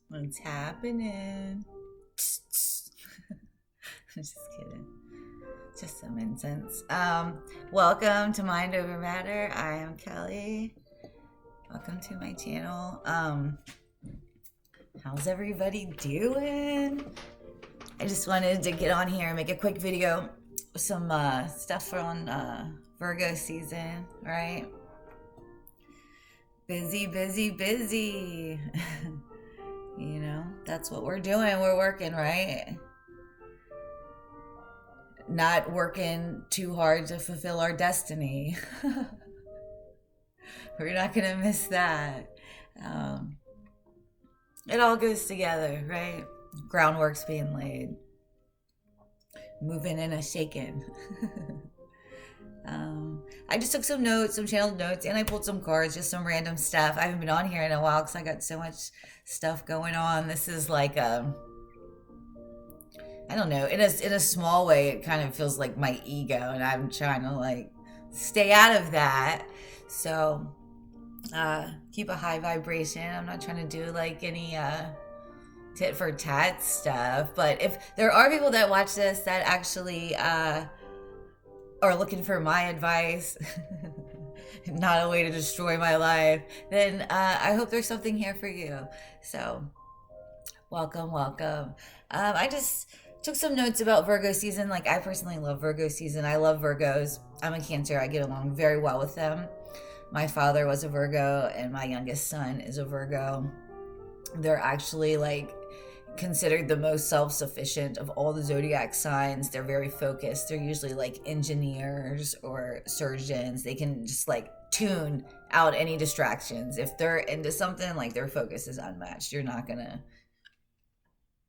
What's happening? I'm just kidding. Just some incense. Welcome to Mind Over Matter. I am Kelly. Welcome to my channel. How's everybody doing? I just wanted to get on here and make a quick video with some stuff on Virgo season, right? Busy, busy, busy. That's what we're doing. We're working, right? Not working too hard to fulfill our destiny. We're not going to miss that. Um, it all goes together, right? Groundwork's being laid, moving and a shaking. I just took some notes, some channeled notes, and I pulled some cards, just some random stuff. I haven't been on here in a while because I got so much stuff going on. This is like I don't know. In a small way, it kind of feels like my ego, and I'm trying to like stay out of that. So keep a high vibration. I'm not trying to do like any tit for tat stuff. But if there are people that watch this that actually are looking for my advice, not a way to destroy my life, then I hope there's something here for you. So welcome, welcome. I just took some notes about Virgo season. Like, I personally love Virgo season. I love Virgos. I'm a Cancer. I get along very well with them. My father was a Virgo, and my youngest son is a Virgo. They're actually like considered the most self-sufficient of all the zodiac signs. They're very focused. They're usually like engineers or surgeons. They can just like tune out any distractions. If they're into something, like, their focus is unmatched. You're not gonna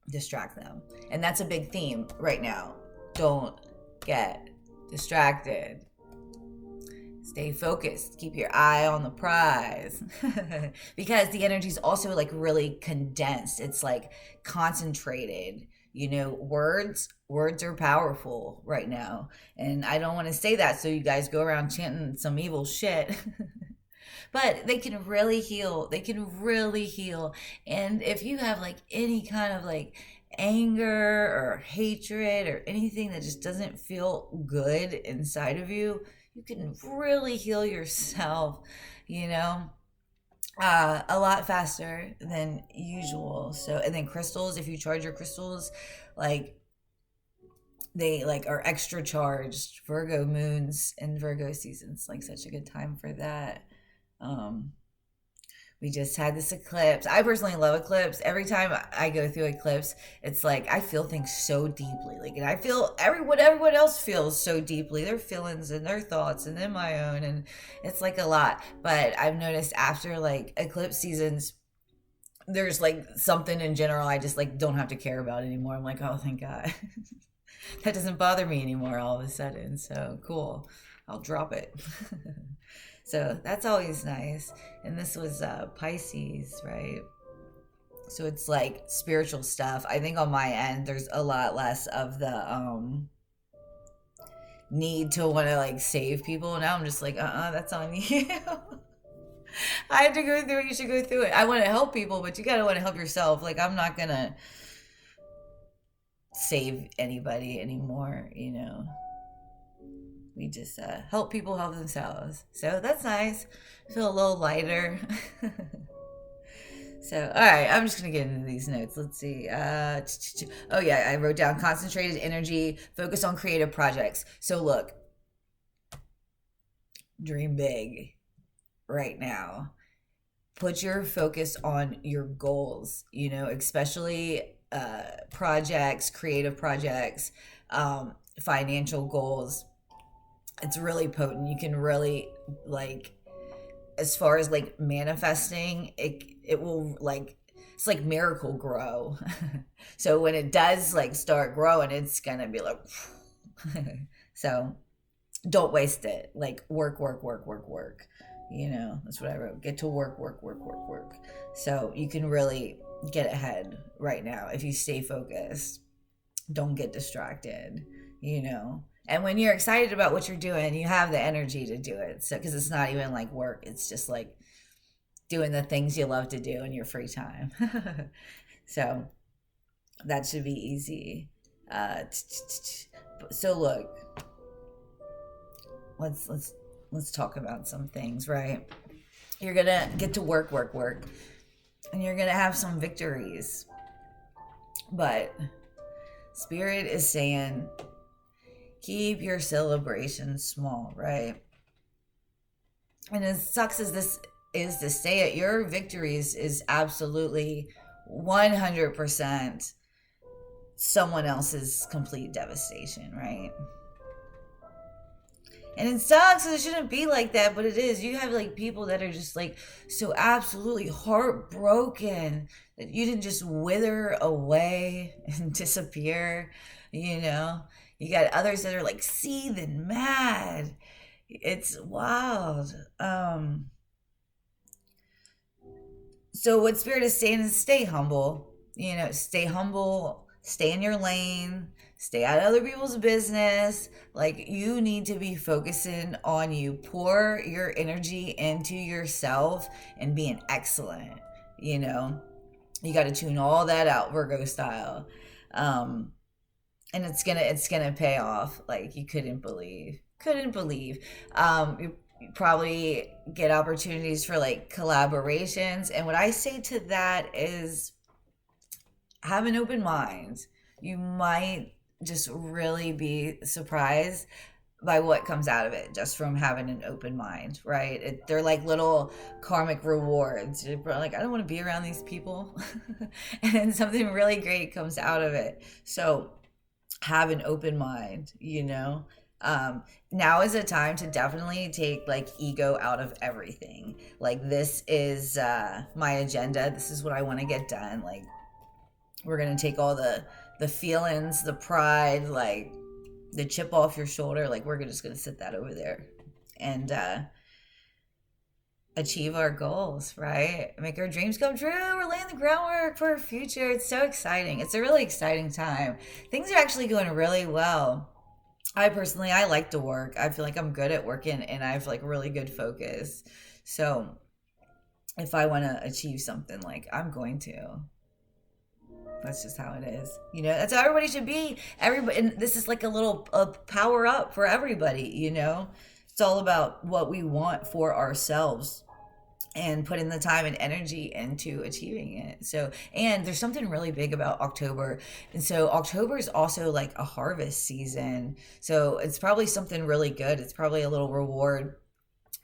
distract them. And that's a big theme right now. Don't get distracted. Stay focused. Keep your eye on the prize. Because the energy is also like really condensed. It's like concentrated. Words are powerful right now. And I don't want to say that so you guys go around chanting some evil shit. But they can really heal. They can really heal. And if you have like any kind of like anger or hatred or anything that just doesn't feel good inside of you, you can really heal yourself, you know, a lot faster than usual. So, and then crystals, if you charge your crystals, like, they like are extra charged. Virgo moons and Virgo seasons, like, such a good time for that. um we just had this eclipse. I personally love eclipse. Every time I go through eclipse, it's like I feel things so deeply. Like, and I feel everyone else feels so deeply, their feelings and their thoughts, and then my own, and it's like a lot. But I've noticed after like eclipse seasons, there's like something in general I just like don't have to care about anymore. I'm like, oh, thank God. That doesn't bother me anymore all of a sudden. So cool. I'll drop it. So that's always nice. And this was Pisces, right? So it's like spiritual stuff. I think on my end, there's a lot less of the need to want to like save people. Now I'm just like, that's on you. I had to go through it. You should go through it. I want to help people, but you gotta want to help yourself. Like, I'm not gonna save anybody anymore. We just help people help themselves. So that's nice. Feel a little lighter. So, all right, I'm just going to get into these notes. Let's see. Oh, yeah, I wrote down concentrated energy, focus on creative projects. So, look, dream big right now. Put your focus on your goals, especially projects, creative projects, financial goals. It's really potent. You can really, like, as far as like manifesting, it will like, it's like miracle grow. So when it does like start growing, it's gonna be like so don't waste it. Like, work, work, work, work, work. That's what I wrote. Get to work, work, work, work, work. So you can really get ahead right now if you stay focused. Don't get distracted, and when you're excited about what you're doing, you have the energy to do it. So, because it's not even like work, it's just like doing the things you love to do in your free time. So that should be easy. So look, let's talk about some things, right? You're gonna get to work, and you're gonna have some victories. But Spirit is saying, keep your celebration small, right? And as sucks as this is to say it, your victories is absolutely 100% someone else's complete devastation, right? And it sucks, it shouldn't be like that, but it is. You have like people that are just like so absolutely heartbroken that you didn't just wither away and disappear, you know? You got others that are like seething mad. It's wild. So what Spirit is saying is stay humble. Stay humble, stay in your lane, stay out of other people's business. Like, you need to be focusing on you. Pour your energy into yourself and being excellent. You got to tune all that out, Virgo style. And it's gonna pay off like you couldn't believe. You probably get opportunities for like collaborations, and what I say to that is have an open mind. You might just really be surprised by what comes out of it just from having an open mind, right? They're like little karmic rewards. You're like, I don't want to be around these people. And then something really great comes out of it. So have an open mind. Now is a time to definitely take like ego out of everything. Like, this is my agenda, this is what I want to get done. Like, we're gonna take all the feelings, the pride, like the chip off your shoulder. Like, we're just gonna sit that over there and achieve our goals, right? Make our dreams come true. We're laying the groundwork for our future. It's so exciting. It's a really exciting time. Things are actually going really well. I like to work. I feel like I'm good at working, and I have like really good focus. So if I want to achieve something, like, I'm going to. That's just how it is. That's how everybody should be. Everybody, and this is like a power up for everybody. It's all about what we want for ourselves and putting the time and energy into achieving it. So, and there's something really big about October. And so October is also like a harvest season. So it's probably something really good. It's probably a little reward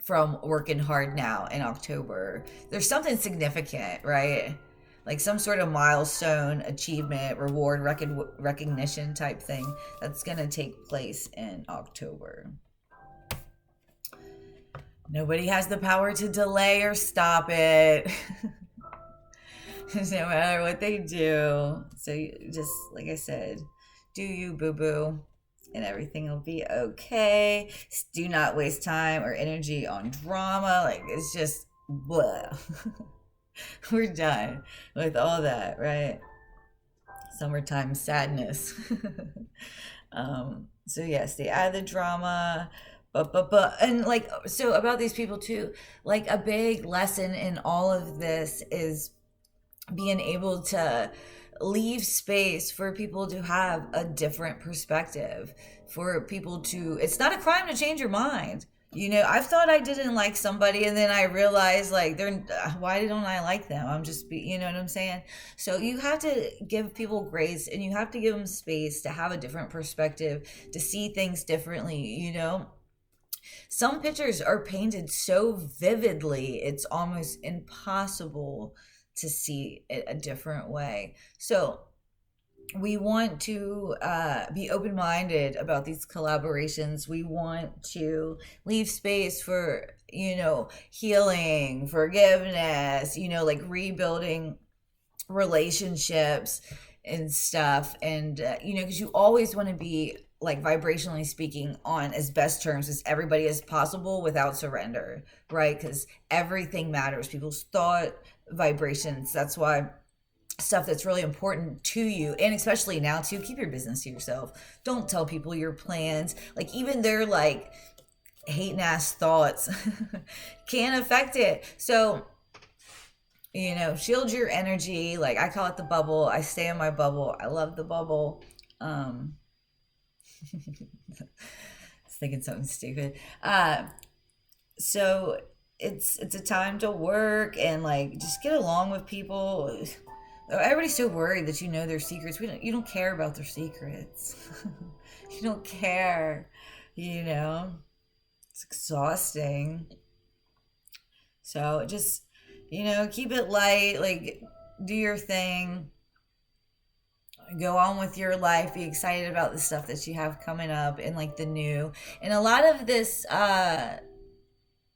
from working hard now in October. There's something significant, right? Like some sort of milestone, achievement, reward, recognition type thing that's going to take place in October. Nobody has the power to delay or stop it. No matter what they do. So just, like I said, do you, boo-boo, and everything will be okay. Do not waste time or energy on drama. Like, it's just, blah. We're done with all that, right? Summertime sadness. So yeah, stay out of the drama. But and like, so about these people too, like a big lesson in all of this is being able to leave space for people to have a different perspective, for people to, it's not a crime to change your mind. I've thought I didn't like somebody, and then I realized, like, why don't I like them? You know what I'm saying? So you have to give people grace, and you have to give them space to have a different perspective, to see things differently. Some pictures are painted so vividly, it's almost impossible to see it a different way. So we want to be open-minded about these collaborations. We want to leave space for, healing, forgiveness, like rebuilding relationships and stuff. And, because you always want to be, like, vibrationally speaking, on as best terms as everybody as possible without surrender, right? Because everything matters. People's thought, vibrations. That's why stuff that's really important to you, and especially now too, keep your business to yourself. Don't tell people your plans. Like, even their like hating ass thoughts can affect it. So shield your energy. Like I call it the bubble. I stay in my bubble. I love the bubble. Um, I was thinking something stupid. So it's a time to work and like just get along with people. Everybody's so worried that you know their secrets. You don't care about their secrets. You don't care, you know. It's exhausting. So just, keep it light, like do your thing, go on with your life, be excited about the stuff that you have coming up and like the new. And a lot of this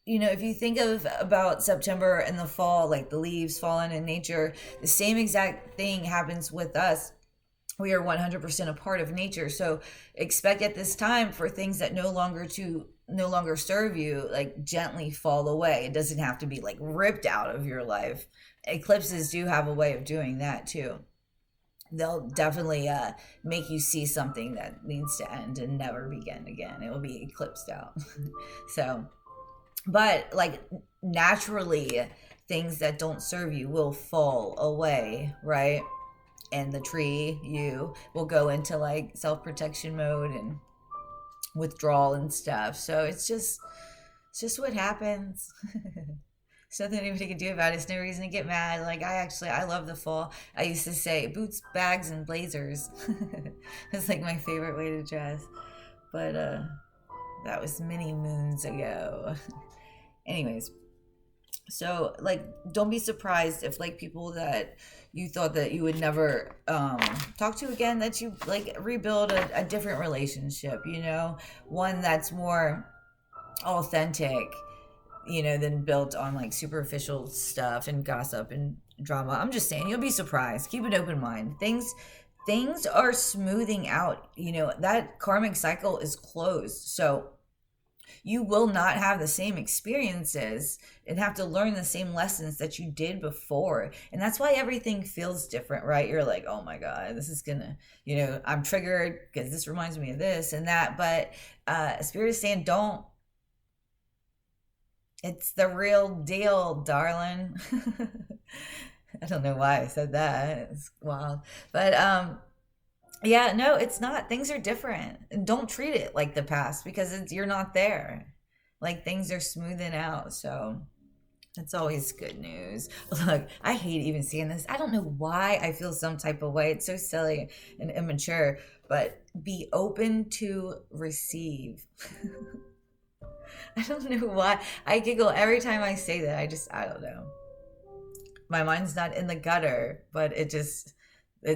if you think of about September and the fall, like the leaves falling in nature, the same exact thing happens with us. We are 100% a part of nature. So expect at this time for things that no longer serve you, like gently fall away. It doesn't have to be like ripped out of your life. Eclipses do have a way of doing that too. They'll definitely make you see something that needs to end and never begin again. It will be eclipsed out. So, but like naturally, things that don't serve you will fall away, right? And the tree, you will go into like self-protection mode and withdrawal and stuff. So it's just what happens. There's nothing anybody can do about it. There's no reason to get mad. Like I love the fall. I used to say boots, bags, and blazers. It's like my favorite way to dress. But that was many moons ago. Anyways, so like don't be surprised if like people that you thought that you would never talk to again, that you like rebuild a different relationship, one that's more authentic, than built on like superficial stuff and gossip and drama. I'm just saying, you'll be surprised. Keep an open mind. Things are smoothing out. That karmic cycle is closed. So you will not have the same experiences and have to learn the same lessons that you did before. And that's why everything feels different, right? You're like, oh my God, this is gonna, I'm triggered because this reminds me of this and that. But Spirit is saying, don't. It's the real deal, darling. I don't know why I said that. It's wild. But yeah, no, it's not. Things are different. And don't treat it like the past because you're not there. Like things are smoothing out. So it's always good news. Look, I hate even seeing this. I don't know why I feel some type of way. It's so silly and immature. But be open to receive. I don't know why. I giggle every time I say that. I don't know. My mind's not in the gutter, but it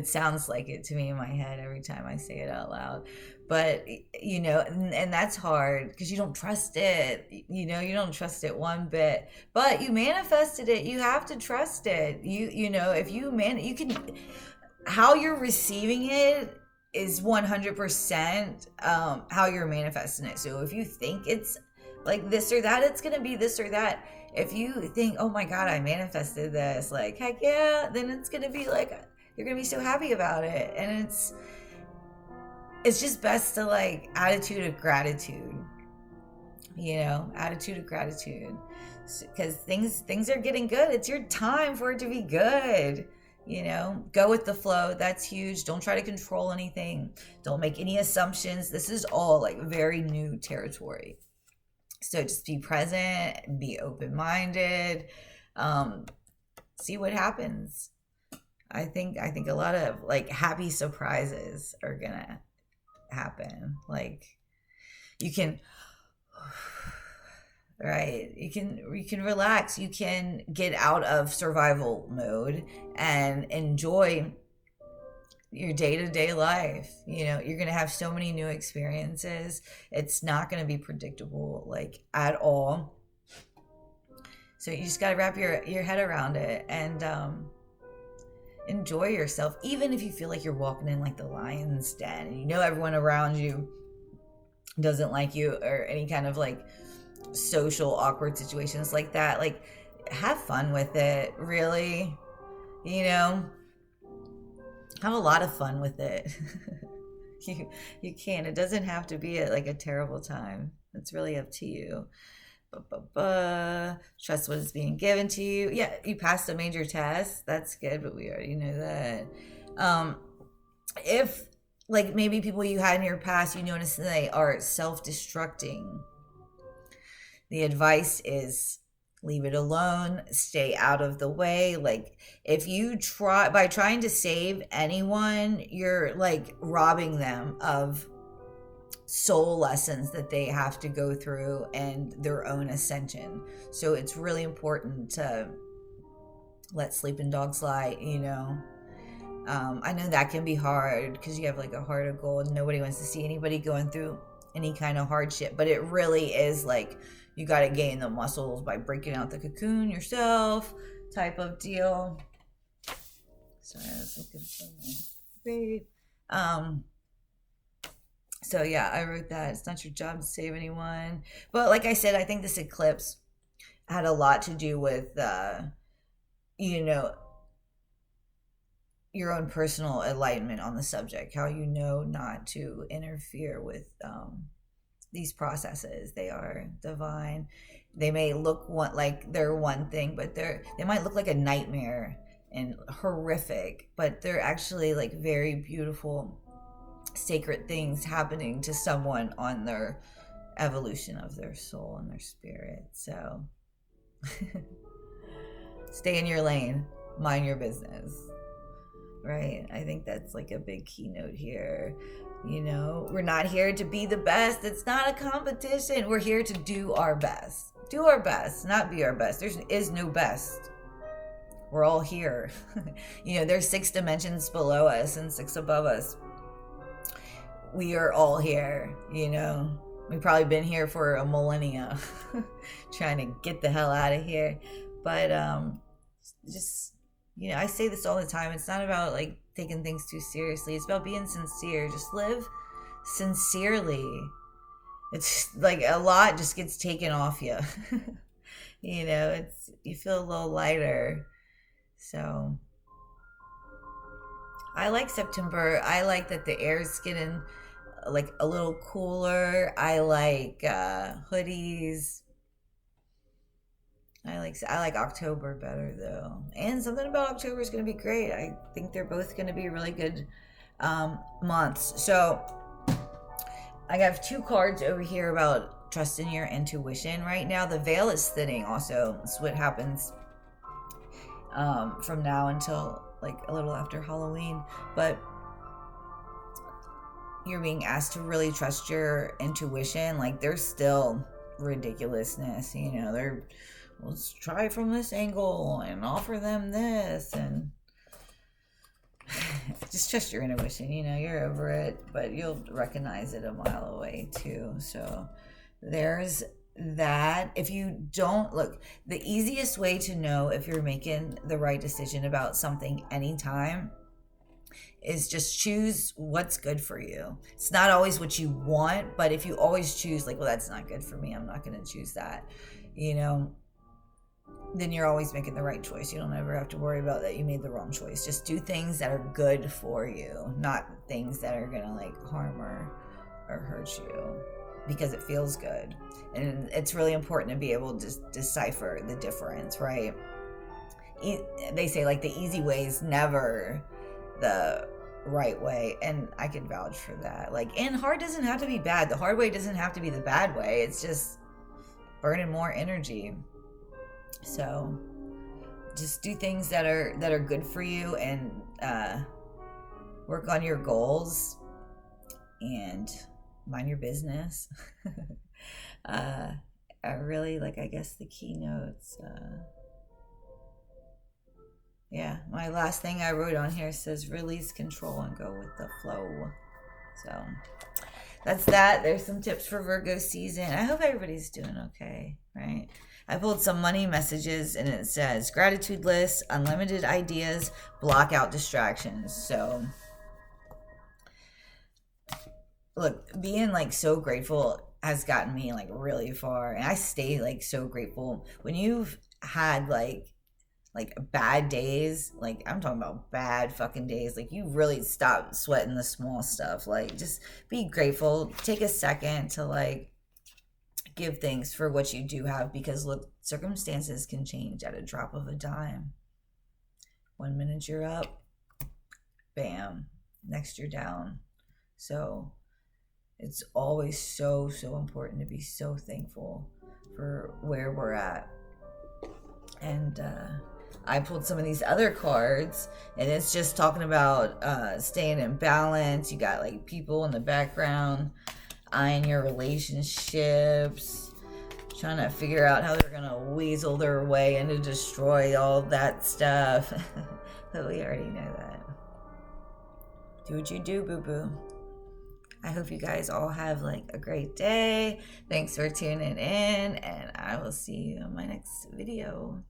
sounds like it to me in my head every time I say it out loud. But and that's hard because you don't trust it. You don't trust it one bit. But you manifested it. You have to trust it. If you can, how you're receiving it is 100% how you're manifesting it. So if you think it's like this or that, it's gonna be this or that. If you think, oh my God, I manifested this, like heck yeah, then it's gonna be like you're gonna be so happy about it. And it's just best to like attitude of gratitude, attitude of gratitude, because things are getting good. It's your time for it to be good. Go with the flow. That's huge. Don't try to control anything. Don't make any assumptions. This is all like very new territory. So just be present, be open-minded, see what happens. I think a lot of like happy surprises are gonna happen. Like you can, right? You can relax. You can get out of survival mode and enjoy your day-to-day life. You're gonna have so many new experiences. It's not gonna be predictable like at all. So you just gotta wrap your head around it and enjoy yourself, even if you feel like you're walking in like the lion's den and everyone around you doesn't like you, or any kind of like social awkward situations like that. Like have fun with it, really. Have a lot of fun with it. You can. It doesn't have to be like a terrible time. It's really up to you. Trust what is being given to you. Yeah, you passed a major test. That's good, but we already know that. Um, if like maybe people you had in your past, you notice that they are self-destructing, the advice is leave it alone, stay out of the way. Like if you try by trying to save anyone, you're like robbing them of soul lessons that they have to go through and their own ascension. So it's really important to let sleeping dogs lie, you know. I know that can be hard because you have like a heart of gold. Nobody wants to see anybody going through any kind of hardship, but it really is like you got to gain the muscles by breaking out the cocoon yourself, type of deal. Sorry, I was looking for my babe. So yeah, I wrote that. It's not your job to save anyone, but like I said, I think this eclipse had a lot to do with, you know, your own personal enlightenment on the subject, how you know not to interfere with these processes. They are divine. They may look like they're one thing, but they might look like a nightmare and horrific, but they're actually like very beautiful, sacred things happening to someone on their evolution of their soul and their spirit. So stay in your lane, mind your business. Right? I think that's like a big keynote here. You know, we're not here to be the best. It's not a competition. We're here to do our best. Do our best, not be our best. There is no best. We're all here. You know, there's 6 dimensions below us and 6 above us. We are all here, you know. We've probably been here for a millennia trying to get the hell out of here. But just, you know, I say this all the time. It's not about like taking things too seriously. It's about being sincere. Just live sincerely. It's like a lot just gets taken off you. You know, you feel a little lighter. So I like September. I like that the air is getting like a little cooler. I like hoodies. I like October better though, and something about October is going to be great. I think they're both going to be really good months. So I have 2 cards over here about trusting your intuition. Right now, the veil is thinning. Also, that's what happens from now until like a little after Halloween. But you're being asked to really trust your intuition. Like there's still ridiculousness, you know. Let's try from this angle and offer them this, and just trust your intuition. You know, you're over it, but you'll recognize it a mile away too. So there's that. If you don't look, the easiest way to know if you're making the right decision about something anytime is just choose what's good for you. It's not always what you want, but if you always choose like, well, that's not good for me, I'm not going to choose that, you know, then you're always making the right choice. You don't ever have to worry about that you made the wrong choice. Just do things that are good for you, not things that are going to like harm or hurt you because it feels good. And it's really important to be able to decipher the difference, right? They say like the easy way is never the right way, and I can vouch for that. Like, and hard doesn't have to be bad. The hard way doesn't have to be the bad way. It's just burning more energy. So just do things that are good for you, and work on your goals and mind your business. I really like, I guess, the keynotes. Yeah, my last thing I wrote on here says release control and go with the flow. So that's that. There's some tips for Virgo season. I hope everybody's doing okay, right? I pulled some money messages and it says gratitude list, unlimited ideas, block out distractions. So look, being like so grateful has gotten me like really far, and I stay like so grateful. When you've had like bad days, like I'm talking about bad fucking days, like you really stop sweating the small stuff. Like just be grateful. Take a second to like give thanks for what you do have, because look, circumstances can change at a drop of a dime. 1 minute you're up, bam, next you're down. So it's always so important to be so thankful for where we're at. And I pulled some of these other cards, and it's just talking about staying in balance. You got like people in the background eyeing your relationships, trying to figure out how they're gonna weasel their way and to destroy all that stuff. But we already know that. Do what you do, boo-boo. I hope you guys all have like a great day. Thanks for tuning in, and I will see you in my next video.